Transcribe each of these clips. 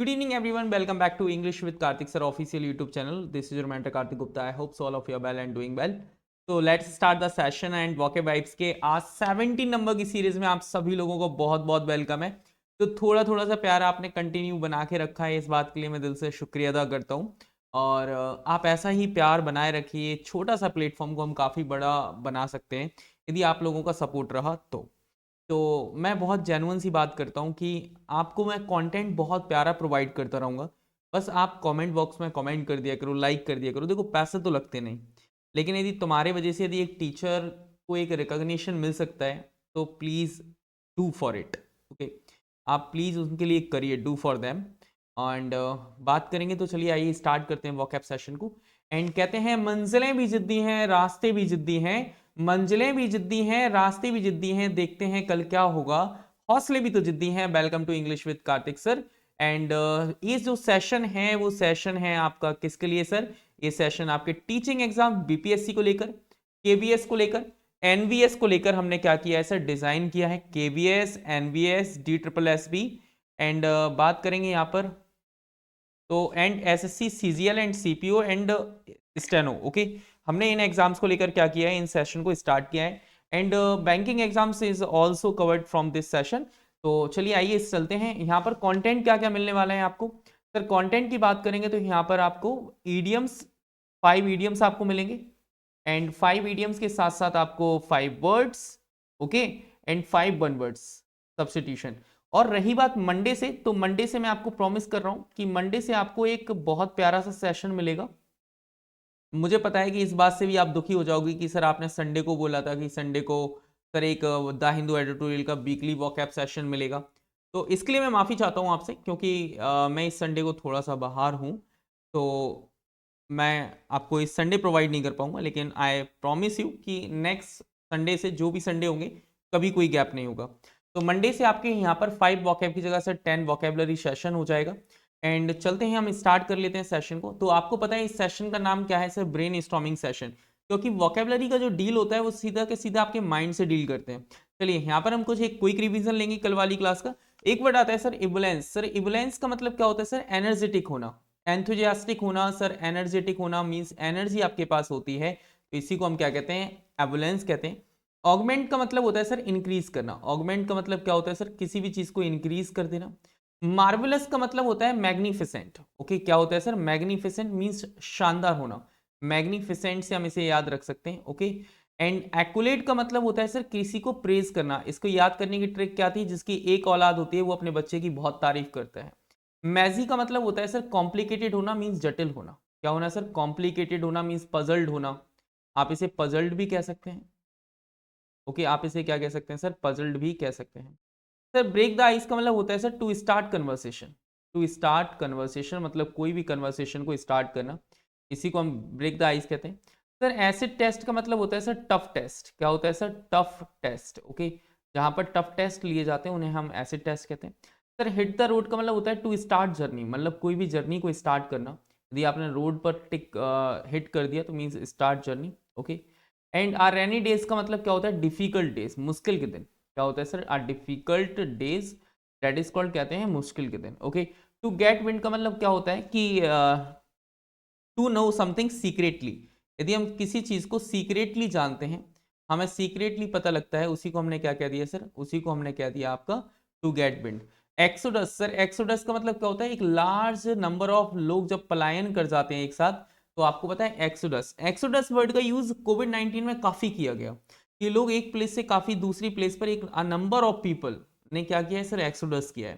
Good evening, everyone. Welcome back to English with Karthik Sir official YouTube channel. This is your mentor Karthik Gupta. I hope so all of you are well and doing well. So let's start the session and vocab vibes के आज 17 number की series में आप सभी लोगों को बहुत बहुत वेलकम है। तो थोड़ा थोड़ा सा प्यार आपने कंटिन्यू बना के रखा है, इस बात के लिए मैं दिल से शुक्रिया अदा करता हूँ। और आप ऐसा ही प्यार बनाए रखिए, छोटा सा प्लेटफॉर्म को हम काफ़ी बड़ा बना सकते हैं यदि आप लोगों का सपोर्ट रहा तो मैं बहुत जेन्युइन सी बात करता हूँ कि आपको मैं कंटेंट बहुत प्यारा प्रोवाइड करता रहूँगा। बस आप कमेंट बॉक्स में कमेंट कर दिया करो, लाइक कर दिया करो। देखो पैसे तो लगते नहीं, लेकिन यदि तुम्हारे वजह से यदि एक टीचर को एक रिकॉग्निशन मिल सकता है तो please do for it. Okay, आप प्लीज़ उनके लिए करिए, डू फॉर देम। एंड बात करेंगे तो चलिए आइए स्टार्ट करते हैं वॉकैब सेशन को। एंड कहते हैं मंजिलें भी जिद्दी हैं, रास्ते भी जिद्दी हैं। मंजिलें भी जिद्दी हैं, रास्ते भी जिद्दी हैं, देखते हैं कल क्या होगा। हौसले भी तो जिद्दी हैं। Welcome to English with Kartik sir. And ये जो सेशन है वो सेशन है आपका किसके लिए सर? ये सेशन आपके टीचिंग एग्जाम बीपीएससी को लेकर, केवीएस को लेकर, एनवीएस को लेकर हमने क्या किया है सर? डिजाइन किया है KVS, NVS, D triple S B. And बात करेंगे यहाँ पर तो and SSC, CGL and CPO and steno. Okay, हमने इन एग्जाम्स को लेकर क्या किया है, इन सेशन को स्टार्ट किया है। And banking exams is also covered from this session. तो चलिए आइए चलते हैं। यहाँ पर कंटेंट क्या क्या मिलने वाला है आपको सर? कंटेंट की बात करेंगे तो यहाँ पर आपको ईडियम्स, 5 ईडियम्स आपको मिलेंगे। एंड 5 ईडियम्स के साथ साथ आपको 5 words, okay, and 5 one words substitution. और रही बात मंडे से, तो मंडे से मैं आपको प्रॉमिस कर रहा हूं कि मंडे से आपको एक बहुत प्यारा सा सेशन मिलेगा। मुझे पता है कि इस बात से भी आप दुखी हो जाओगे कि सर आपने संडे को बोला था कि संडे को सर एक द हिंदू एडिटोरियल का वीकली वॉकैब सेशन मिलेगा। तो इसके लिए मैं माफ़ी चाहता हूँ आपसे, क्योंकि मैं इस संडे को थोड़ा सा बाहर हूँ, तो मैं आपको इस संडे प्रोवाइड नहीं कर पाऊंगा। लेकिन आई प्रॉमिस यू कि नेक्स्ट संडे से जो भी संडे होंगे कभी कोई गैप नहीं होगा। तो मंडे से आपके यहाँ पर 5 वॉकैब की जगह से 10 वॉकैबलरी सेशन हो जाएगा। एंड चलते हैं, हम स्टार्ट कर लेते हैं सेशन को। तो आपको पता है इस सेशन का नाम क्या है सर? Brain storming session. क्योंकि वॉकैबलरी का जो डील होता है वो सीधा के सीधा आपके माइंड से डील करते हैं। चलिए यहाँ पर हम कुछ एक क्विक रिवीजन लेंगे कल वाली क्लास का। एक वर्ड आता है सर इबुलेंस। सर इबुलेंस का मतलब क्या होता है सर? एनर्जेटिक होना, एंथुजियास्टिक होना। सर एनर्जेटिक होना मीन्स एनर्जी आपके पास होती है, तो इसी को हम क्या कहते हैं? एबुलेंस कहते हैं। ऑगमेंट का मतलब होता है सर इंक्रीज करना। ऑगमेंट का मतलब क्या होता है सर? किसी भी चीज को इंक्रीज कर देना। मार्वलस का मतलब होता है मैग्निफिसेंट। ओके, क्या होता है सर? मैग्निफिसेंट मीन्स शानदार होना। मैग्निफिसेंट से हम इसे याद रख सकते हैं। ओके, एंड एक्युलेट का मतलब होता है सर किसी को प्रेज करना। इसको याद करने की ट्रिक क्या थी? जिसकी एक औलाद होती है वो अपने बच्चे की बहुत तारीफ करता है। मैजी का मतलब होता है सर कॉम्प्लिकेटेड होना, मीन्स जटिल होना। क्या होना सर? कॉम्प्लिकेटेड होना मीन्स पजल्ड होना। आप इसे पजल्ड भी कह सकते हैं। ओके, आप इसे क्या कह सकते हैं सर? पजल्ड भी कह सकते हैं। सर ब्रेक द आइस का मतलब होता है sir to start conversation. To start conversation मतलब कोई भी कन्वर्सेशन को स्टार्ट करना, इसी को हम ब्रेक द आइस कहते हैं। सर एसिड टेस्ट का मतलब होता है सर टफ टेस्ट। क्या होता है सर? Tough test. ओके, जहां पर टफ टेस्ट लिए जाते हैं उन्हें हम एसिड टेस्ट कहते हैं। सर हिट द रोड का मतलब होता है टू स्टार्ट जर्नी, मतलब कोई भी जर्नी को स्टार्ट करना। यदि आपने रोड पर टिक हिट कर दिया तो means start journey. Okay, and are rainy days का मतलब क्या होता है? डिफिकल्ट डेज, मुश्किल के दिन। क्या होता है सर? Are difficult days, that is called, कहते हैं मुश्किल के दिन। ओके, टू गेट विंड का मतलब क्या होता है कि टू नो समथिंग सीक्रेटली। यदि हम किसी चीज को सीक्रेटली जानते हैं, हमें सीक्रेटली पता लगता है, उसी को हमने क्या कह दिया सर? उसी को हमने कह दिया आपका to get wind. Exodus. Sir exodus का मतलब क्या होता है? एक लार्ज नंबर ऑफ लोग जब पलायन कर जाते हैं एक साथ, तो आपको पता है एक्सोडस। एक्सोडस वर्ड का यूज कोविड 19 में काफी किया गया। ये लोग एक प्लेस से काफी दूसरी प्लेस पर, एक नंबर ऑफ पीपल ने क्या किया है सर? एक्सोडस किया है।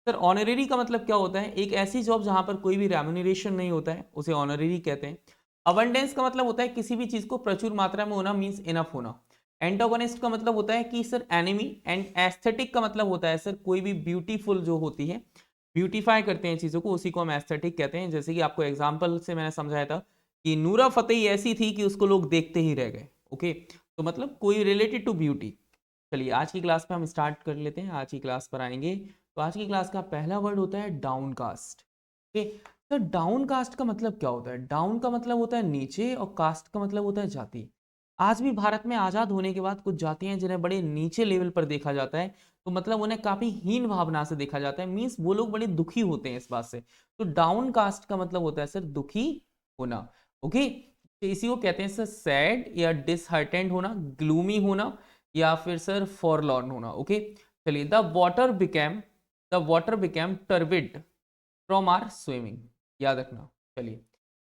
सर ऑनरेरी का मतलब क्या होता है? एक ऐसी जॉब जहां पर कोई भी रेम्यूनरेशन नहीं होता है, उसे ऑनरेरी कहते हैं। अबंडेंस का मतलब होता है किसी भी चीज को प्रचुर मात्रा में होना, मींस इनफ होना। एंटागोनिस्ट का मतलब होता है कि सर एनिमी। एंड एस्थेटिक का मतलब होता है सर कोई भी ब्यूटीफुल जो होती है, ब्यूटीफाई करते हैं चीजों को, उसी को हम एस्थेटिक कहते हैं। जैसे कि आपको एग्जांपल से मैंने समझाया था कि नूरा फतेही ऐसी थी कि उसको लोग देखते ही रह गए। ओके, तो मतलब कोई रिलेटेड टू ब्यूटी। चलिए आज की क्लास पे हम स्टार्ट कर लेते हैं, आज की क्लास पर आएंगे। तो आज की क्लास का पहला वर्ड होता है डाउनकास्ट। ओके, तो डाउनकास्ट का मतलब क्या होता है? डाउन का मतलब होता है नीचे और कास्ट का मतलब होता है जाति। आज भी भारत में आजाद होने के बाद कुछ जातियां हैं जिन्हें बड़े नीचे लेवल पर देखा जाता है, तो मतलब उन्हें काफी हीन भावना से देखा जाता है, मींस वो लोग बड़े दुखी होते हैं इस बात से। तो डाउन कास्ट का मतलब होता है सर दुखी होना। ओके, तो इसी को कहते हैं सर सैड या डिसहार्टेंड होना, ग्लूमी होना, या फिर सर फॉरलॉर्न होना। ओके, चलिए the water became turbid from our swimming, याद रखना। चलिए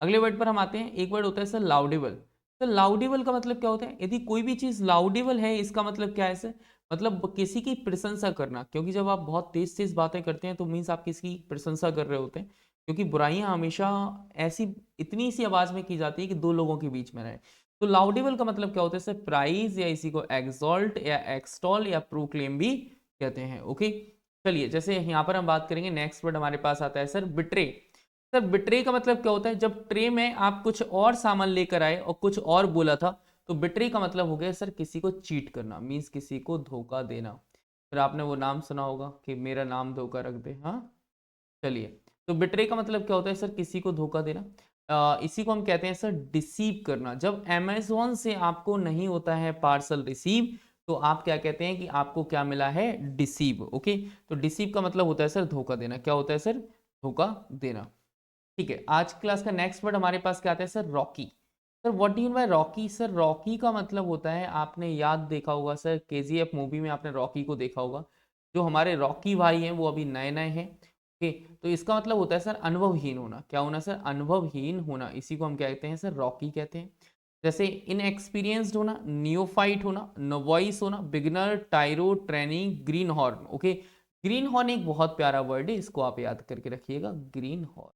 अगले वर्ड पर हम आते हैं। एक वर्ड होता है सर लाउडेबल। सर लाउडेबल का मतलब क्या होता है? यदि कोई भी चीज लाउडेबल है, इसका मतलब क्या है सर? मतलब किसी की प्रशंसा करना, क्योंकि जब आप बहुत तेज तेज बातें करते हैं तो मीन्स आप किसी की प्रशंसा कर रहे होते हैं, क्योंकि बुराइयां हमेशा ऐसी इतनी सी आवाज में की जाती है कि दो लोगों के बीच में रहे। तो लाउडेबल का मतलब क्या होता है सर? प्राइज, या इसी को एक्सॉल्ट या एक्सटॉल या प्रोक्लेम भी कहते हैं। ओके, चलिए जैसे यहाँ पर हम बात करेंगे, नेक्स्ट वर्ड हमारे पास आता है सर बिट्रे। सर बिट्रे का मतलब क्या होता है? जब ट्रे में आप कुछ और सामान लेकर आए और कुछ और बोला था, तो बिट्रे का मतलब हो गया सर किसी को चीट करना, मीन्स किसी को धोखा देना। फिर आपने वो नाम सुना होगा कि मेरा नाम धोखा रख दे, हाँ। चलिए, तो बिट्रे का मतलब क्या होता है सर? किसी को धोखा देना। इसी को हम कहते हैं सर डिसीव करना। जब अमेजोन से आपको नहीं होता है पार्सल रिसीव, तो आप क्या कहते हैं कि आपको क्या मिला है? डिसीव। ओके, तो डिसीव का मतलब होता है सर धोखा देना। क्या होता है सर? धोखा देना। ठीक है, आज की क्लास का नेक्स्ट वर्ड हमारे पास क्या आता है sir? Rocky. Sir what do you mean by Rocky? Sir Rocky का मतलब होता है, आपने याद देखा होगा सर, केजीएफ मूवी में आपने रॉकी को देखा होगा। जो हमारे रॉकी भाई हैं वो अभी नए नए हैं। ओके, तो इसका मतलब होता है सर अनुभवहीन होना। क्या होना सर? अनुभवहीन होना। इसी को हम कहते हैं सर रॉकी कहते हैं। जैसे इनएक्सपीरियंस्ड होना, नियोफाइट होना, नोवाइस होना, beginner, tyro, training, greenhorn. Okay, greenhorn एक बहुत प्यारा वर्ड है, इसको आप याद करके रखिएगा, ग्रीन हॉर्न।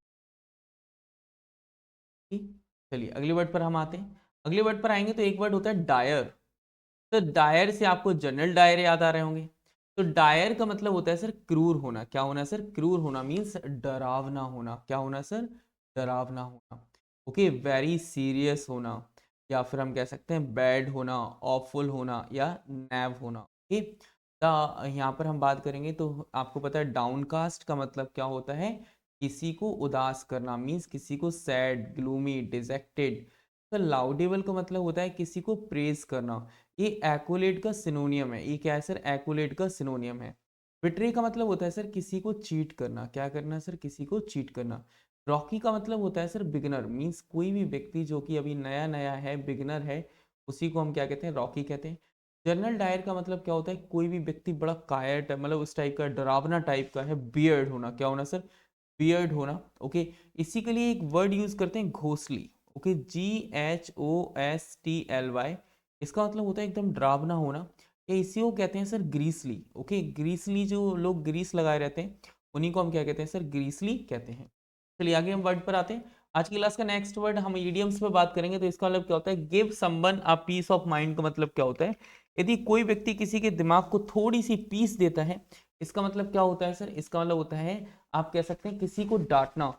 चलिए अगले वर्ड पर हम आते हैं। अगले वर्ड पर आएंगे तो एक वर्ड होता है डायर। तो डायर से आपको जनरल डायर याद आ रहे होंगे। तो डायर का मतलब होता है सर क्रूर होना। क्या होना सर? क्रूर होना, मीन्स डरावना होना। क्या होना सर? डरावना होना। ओके, वेरी सीरियस होना, या फिर हम कह सकते हैं बैड होना, ऑफुल होना, या नैव होना। ओके, यहाँ पर हम बात करेंगे तो आपको पता है डाउनकास्ट का मतलब क्या होता है? किसी को उदास करना, मीन्स किसी को सैड, ग्लूमी, डिजेक्टेड। तो लाउडेबल का मतलब होता है किसी को प्रेज करना। ये एक्कोलेट का सिनोनियम है। ये क्या है सर? एक्कोलेट का सिनोनियम है। बिट्रे का मतलब होता है सर किसी को चीट करना। क्या करना सर? किसी को चीट करना। रॉकी का मतलब होता है सर बिगिनर, मीन्स कोई भी व्यक्ति जो कि अभी नया नया है, बिगिनर है, उसी को हम क्या कहते हैं? रॉकी कहते हैं। जनरल डायर का मतलब क्या होता है? कोई भी व्यक्ति बड़ा कायर्ड है, मतलब उस टाइप का, डरावना टाइप का है। बियर्ड होना। क्या होना सर? बियर्ड होना। ओके, इसी के लिए एक वर्ड यूज करते हैं घोसली। Okay, GHOSTLY। इसका मतलब होता है एकदम डरावना होना, या इसी को कहते हैं सर ग्रीसली। ओके, ग्रीसली, जो लोग ग्रीस लगाए रहते हैं उन्हीं को हम क्या कहते हैं सर? ग्रीसली कहते हैं। चलिए आगे हम वर्ड पर आते हैं। आज की क्लास का नेक्स्ट वर्ड हम इडियम्स पे बात करेंगे। तो इसका मतलब क्या होता है? Give someone a piece of mind का मतलब क्या होता है? यदि कोई व्यक्ति किसी के दिमाग को थोड़ी सी पीस देता है, इसका मतलब क्या होता है सर? इसका मतलब होता है, आप कह सकते हैं किसी को डांटना।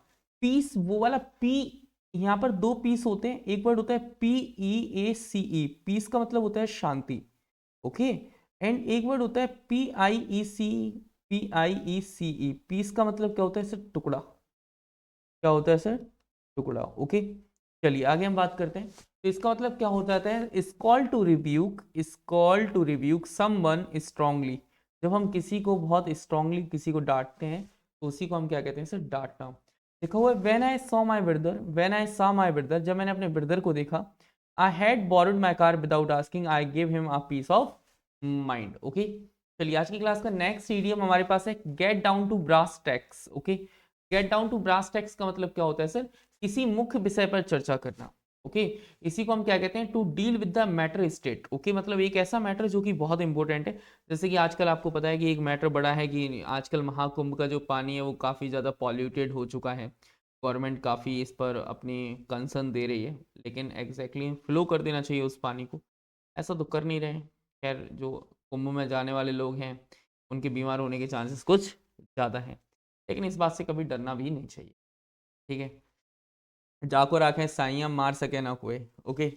पीस, वो वाला पी, यहाँ पर दो पीस होते हैं। एक वर्ड होता है PEACE, पीस का मतलब होता है शांति। ओके, एंड एक वर्ड होता है PIECE, पीस का मतलब क्या होता है सर? टुकड़ा। क्या होता है सर? टुकड़ा। ओके, चलिए आगे हम बात करते हैं। तो इसका मतलब क्या होता है? Is called to rebuke, is called to rebuke someone strongly. जब हम किसी को बहुत स्ट्रांगली किसी को डांटते हैं, तो उसी को हम क्या कहते हैं सर? डांटना। देखा हुआ है, when I saw my brother, when I saw my brother, जब मैंने अपने ब्रदर को देखा, I had borrowed my car without asking, I give him a piece of mind. Okay, चलिए आज की क्लास का नेक्स्ट इडियम हमारे पास है get down to brass tacks. Okay, get down to brass tacks का मतलब क्या होता है सर? किसी मुख्य विषय पर चर्चा करना। ओके, इसी को हम क्या कहते हैं? To deal with the matter state. Okay, मतलब एक ऐसा मैटर जो कि बहुत इंपॉर्टेंट है। जैसे कि आजकल आपको पता है कि एक मैटर बड़ा है कि आजकल महाकुंभ का जो पानी है वो काफ़ी ज़्यादा पॉल्यूटेड हो चुका है। गवर्नमेंट काफ़ी इस पर अपनी कंसर्न दे रही है, लेकिन एग्जैक्टली फ्लो कर देना चाहिए उस पानी को। ऐसा तो कर नहीं रहे हैं। खैर, जो कुंभ में जाने वाले लोग हैं उनके बीमार होने के चांसेस कुछ ज़्यादा हैं, लेकिन इस बात से कभी डरना भी नहीं चाहिए। ठीक है, जाको राखें साइयां, मार सके ना कोई। ओके,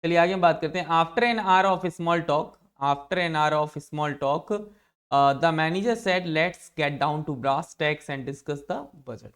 चलिए आगे हम बात करते हैं। After an hour of small talk, after an hour of small talk, the manager said let's get down to brass tacks and discuss the budget.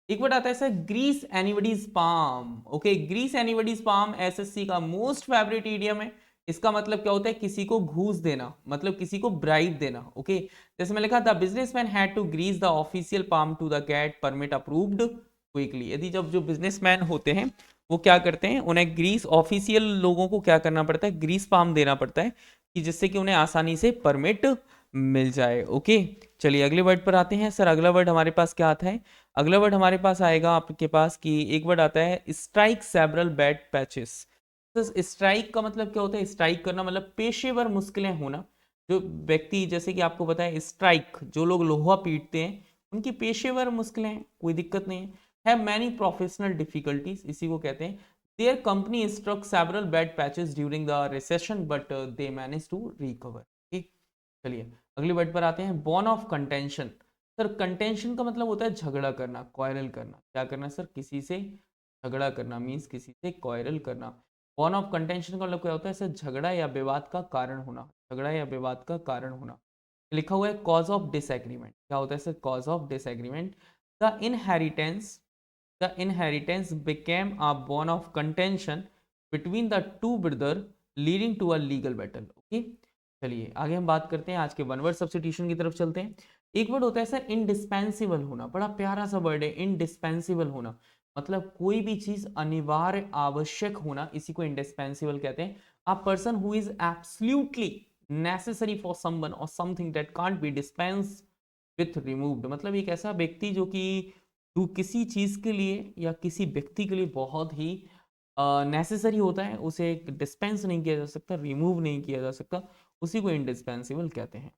एक वर्ड आता है sir grease anybody's palm. Okay, grease anybody's palm SSC का most favourite idiom है। इसका मतलब क्या होता है, किसी को घूस देना, मतलब किसी को ब्राइब देना। ओके, जैसे मैं लिखा the businessman had to grease the official palm to the get permit approved quickly. यदि जब जो बिजनेसमैन होते हैं वो क्या करते हैं, उन्हें ग्रीस ऑफिशियल लोगों को क्या करना पड़ता है, ग्रीस पाम देना पड़ता है कि जिससे कि उन्हें आसानी से परमिट मिल जाए। ओके, चलिए अगले वर्ड पर आते हैं। सर अगला वर्ड हमारे पास क्या आता है, अगला वर्ड हमारे पास आएगा आपके पास कि एक वर्ड आता है स्ट्राइक सेवरल बैड पैचेस। तो स्ट्राइक का मतलब क्या होता है, स्ट्राइक करना मतलब पेशेवर मुश्किलें होना। जो व्यक्ति, जैसे कि आपको पता है स्ट्राइक, जो लोग लोहा पीटते हैं उनकी पेशेवर मुश्किलें हैं, कोई दिक्कत नहीं है। हैव मैनी प्रोफेशनल डिफिकल्टीज, इसी को कहते हैं। Their company struck several bad patches during the recession but they manage to recover. ठीक, चलिए अगले वर्ड पर आते हैं, bone of contention. Sir contention का मतलब होता है झगड़ा करना, क्वायरल करना। क्या करना सर, किसी से झगड़ा करना, मीन्स किसी से क्वायरल करना। बॉर्न ऑफ कंटेंशन का मतलब क्या होता है सर, झगड़ा या विवाद का कारण होना, झगड़ा या विवाद का कारण होना। लिखा हुआ है कॉज ऑफ डिसएग्रीमेंट। क्या होता है sir, cause of disagreement. The inheritance the inheritance became a bone of contention between the two brother leading to a legal battle. Okay, चलिए आगे हम बात करते हैं, आज के वन वर्ड सब्स्टिट्यूशन की तरफ चलते हैं। एक वर्ड होता है सर इंडिस्पेंसिबल होना, बड़ा प्यारा सा वर्ड है इंडिस्पेंसिबल होना। मतलब कोई भी चीज अनिवार्य आवश्यक होना, इसी को इंडिस्पेंसिबल कहते हैं। A person who is absolutely necessary for someone और something that can't be dispense with removed. मतलब एक ऐसा व्यक्ति जो कि किसी चीज के लिए या किसी व्यक्ति के लिए बहुत ही नेसेसरी होता है, उसे डिस्पेंस नहीं किया जा सकता, रिमूव नहीं किया जा सकता, उसी को इंडिस्पेंसिबल कहते हैं।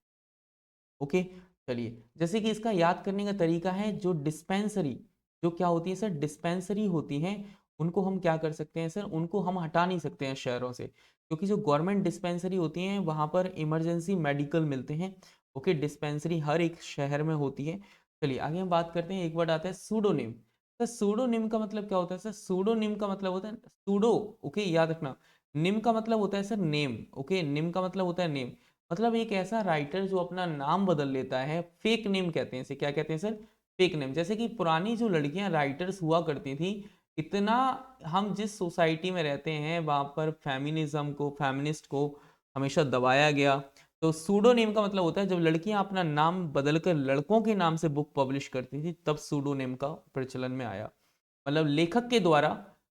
ओके, चलिए जैसे कि इसका याद करने का तरीका है, जो डिस्पेंसरी, जो क्या होती है सर, डिस्पेंसरी होती हैं, उनको हम क्या कर सकते हैं सर, उनको हम हटा नहीं सकते हैं शहरों से, क्योंकि जो गवर्नमेंट डिस्पेंसरी होती हैं वहां पर इमरजेंसी मेडिकल मिलते हैं। ओके, डिस्पेंसरी हर एक शहर में होती है। चलिए आगे हम बात करते हैं, एक वर्ड आता है सूडोनिम। सर सूडोनिम का मतलब क्या होता है सर, सूडोनिम का मतलब होता है सूडो। ओके, याद रखना, निम का मतलब होता है सर नेम। ओके, निम का मतलब होता है नेम, मतलब एक ऐसा राइटर जो अपना नाम बदल लेता है, फेक नेम कहते हैं इसे। क्या कहते हैं सर, फेक नेम। जैसे कि पुरानी जो लड़कियां राइटर्स हुआ करती थी, इतना हम जिस सोसाइटी में रहते हैं वहां पर फेमिनिज्म को, फेमिनिस्ट को हमेशा दबाया गया। तो सूडोनेम का मतलब होता है जब लड़कियां अपना नाम बदलकर लड़कों के नाम से बुक पब्लिश करती थी, तब सूडोनेम का प्रचलन में आया। मतलब लेखक के द्वारा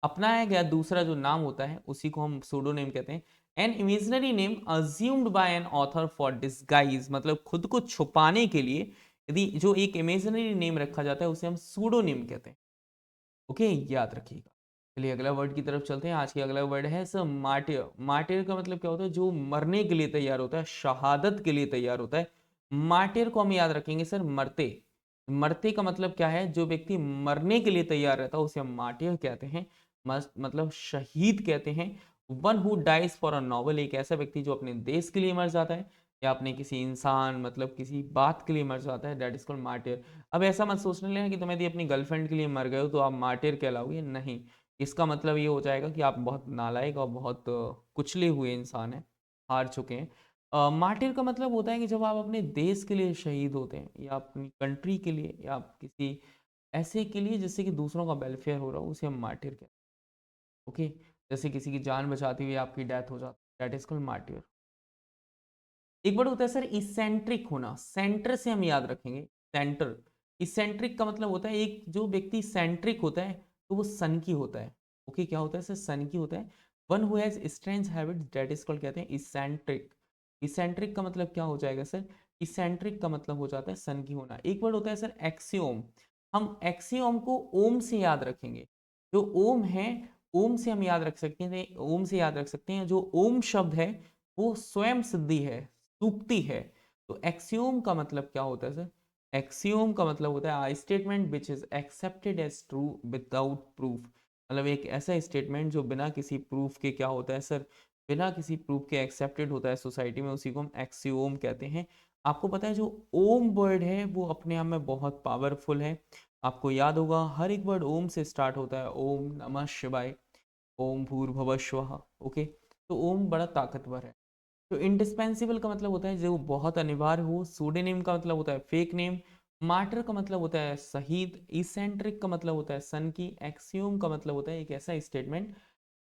अपनाया गया दूसरा जो नाम होता है उसी को हम सूडोनेम कहते हैं। An imaginary name assumed by an author for disguise, मतलब खुद को छुपाने के लिए यदि जो एक इमेजिनरी नेम रखा जाता है उसे हम सूडोनेम कहते हैं। ओके, याद रखिएगा। चलिए अगला वर्ड की तरफ चलते हैं। आज की अगला वर्ड है सर मार्टियर। मार्टियर का मतलब क्या होता है, जो मरने के लिए तैयार होता है, शहादत के लिए तैयार होता है। मार्टियर को हम याद रखेंगे सर मरते। मरते का मतलब क्या है, जो व्यक्ति मरने के लिए तैयार रहता है उसे हम मार्टियर कहते हैं, मतलब शहीद कहते हैं। One who dies for a novel, एक ऐसा व्यक्ति जो अपने देश के लिए मर जाता है या अपने किसी इंसान, मतलब किसी बात के लिए मर जाता है, दैट इज कॉल्ड मार्टियर। अब ऐसा मत सोचने लेना कि तुम यदि अपनी गर्लफ्रेंड के लिए मर गए हो तो आप मार्टियर कहलाओगे, नहीं। इसका मतलब ये हो जाएगा कि आप बहुत नालायक और बहुत कुचले हुए इंसान हैं, हार चुके हैं। मार्टियर का मतलब होता है कि जब आप अपने देश के लिए शहीद होते हैं या अपनी कंट्री के लिए या आप किसी ऐसे के लिए जिससे कि दूसरों का वेलफेयर हो रहा हो, उसे हम मार्टियर कहते हैं। ओके, जैसे किसी की जान बचाते हुए आपकी डेथ हो जाती है, दैट इज कॉल्ड मार्टियर। एक वर्ड होता है सर इसेंट्रिक होना, सेंटर से हम याद रखेंगे, सेंटर। इसेंट्रिक का मतलब होता है एक जो व्यक्ति सेंट्रिक होता है तो वो सन की होता है। ओके, क्या होता है सर, सन की होता है। One who has strange habits that is called कहते हैं इसेंट्रिक। इसेंट्रिक का मतलब क्या हो जाएगा सर, इसेंट्रिक का मतलब हो जाता है सन की होना। एक वर्ड होता है सर एक्सियोम। हम एक्सियोम को ओम से याद रखेंगे। जो ओम है, ओम से हम याद रख सकते हैं, ओम से याद रख सकते हैं, जो ओम शब्द है वो स्वयं सिद्धि है, सूक्ति है। तो एक्सियोम का मतलब क्या होता है सर, एक्सियोम का मतलब होता है statement which is accepted as true without proof. मतलब एक ऐसा स्टेटमेंट जो बिना किसी प्रूफ के क्या होता है सर, बिना किसी प्रूफ के एक्सेप्टेड होता है सोसाइटी में, उसी को हम एक्सियोम कहते हैं। आपको पता है जो ओम वर्ड है वो अपने आप में बहुत पावरफुल है। आपको याद होगा हर एक वर्ड ओम से स्टार्ट होता है, ओम नमः शिवाय, ओम भूर्भुवः स्वः। ओके, तो ओम बड़ा ताकतवर है। तो इंडिस्पेंसिबल का मतलब होता है जो बहुत अनिवार्य हो। सूडोनिम का मतलब होता है फेक नेम। मार्टर का मतलब होता है शहीद, इसेंट्रिक का मतलब होता है सन की, एक्सियोम का मतलब होता है एक ऐसा स्टेटमेंट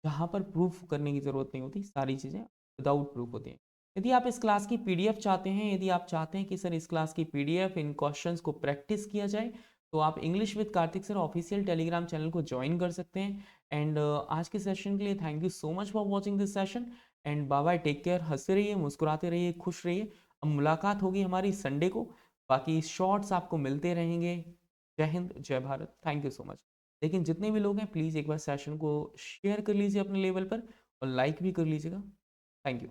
जहाँ पर प्रूफ करने की ज़रूरत नहीं होती, सारी चीज़ें विदाउट प्रूफ होती हैं। यदि आप इस क्लास की पीडीएफ चाहते हैं, यदि आप चाहते हैं कि सर इस क्लास की पीडीएफ इन क्वेश्चंस को प्रैक्टिस किया जाए, तो आप English with Kartik sir official Telegram channel को ज्वाइन कर सकते हैं। एंड आज के सेशन के लिए thank you so much for watching this session and bye bye, take care, हंसते रहिए, मुस्कुराते रहिए, खुश रहिए। अब मुलाकात होगी हमारी संडे को, बाकी शॉर्ट्स आपको मिलते रहेंगे। जय हिंद, जय Bharat, thank you so much. लेकिन जितने भी लोग हैं प्लीज़ एक बार सेशन को शेयर कर लीजिए अपने लेवल पर और लाइक भी कर लीजिएगा। Thank you.